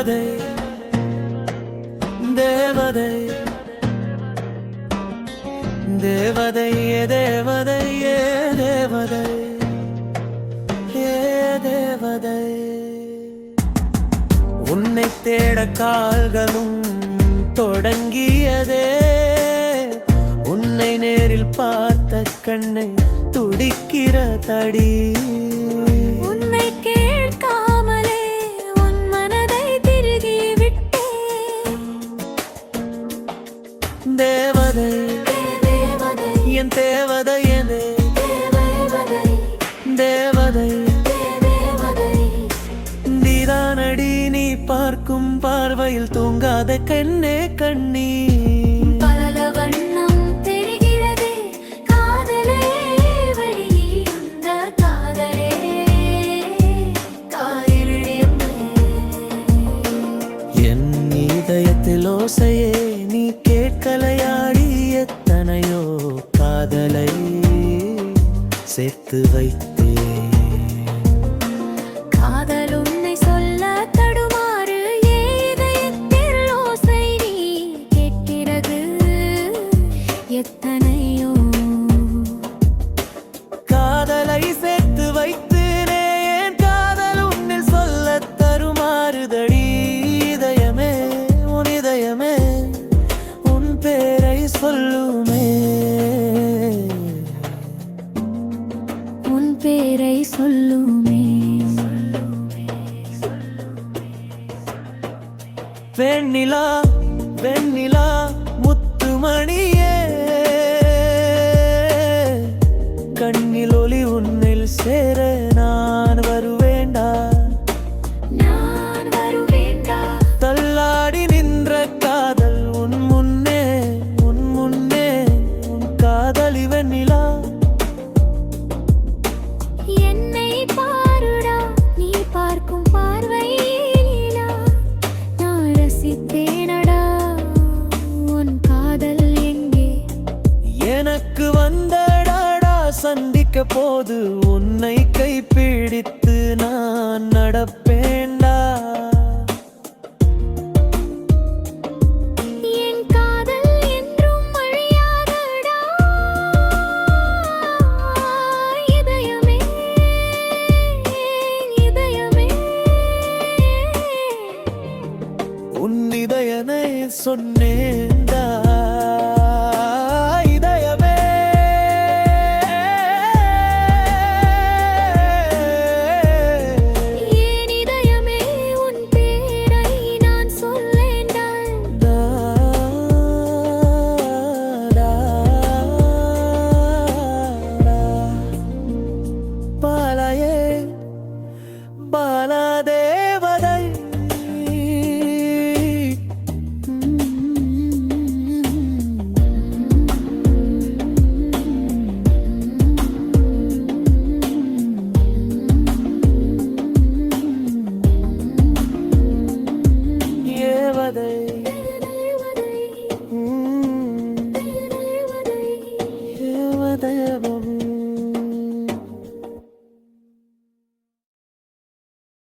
தேவதை தேவதை தேவதையே தேவதையே தேவதை ஏ தேவதை உன்னை தேட கால்களும் தொடங்கியதே உன்னை நேரில் பார்த்த கண்ணை துடிக்கிற தடி உன்னை கேட்காமலே உன் மனதை திருகி விட்டே தேவதை என் தேவதை தேவதை நீதானடி நீ பார்க்கும் பார்வையில் தூங்காத கண்ணே கண்ணீ பல வண்ணம் தெரிகிறதே காதலே வழி அந்த காதலே என் இதயத்தில் ஓசையே நீ கேட்கலையாடி எத்தனையோ காதலை சேர்த்து வைத்தே காதல் உன்னை சொல்ல தடுமாறு இதயத்தில் ஓசை நீ கேட்கிறது எத்தனையோ காதலை சேர்த்து வைத்தேனே என் காதல் உன்னில் சொல்ல தருமாறுதடி இதயமே உன் இதயமே உன் பேரை சொல்லுமே உன் பேரை சொல்லுமே வெண்ணிலா வெண்ணிலா முத்துமணியே கண்ணில் ஒளி உன்னில் சேர நான் வருவேண்டா நான் வருவேண்டா தள்ளாடி நின்ற காதல் உன் முன்னே உன் காதலி வெண்ணிலா என்னை பாருடா நீ பார்க்கும் பார்வையிலா நான் ரசித்தேனடா உன் காதல் எங்கே எனக்கு வந்தடாடா சந்திக்க போது உன்னை கைப்பிடித்து நான் நடப்பேண்டா என் காதல் என்றும் அழியாதடா இதயமே இதயமே உன் இதயனை சொன்னேன்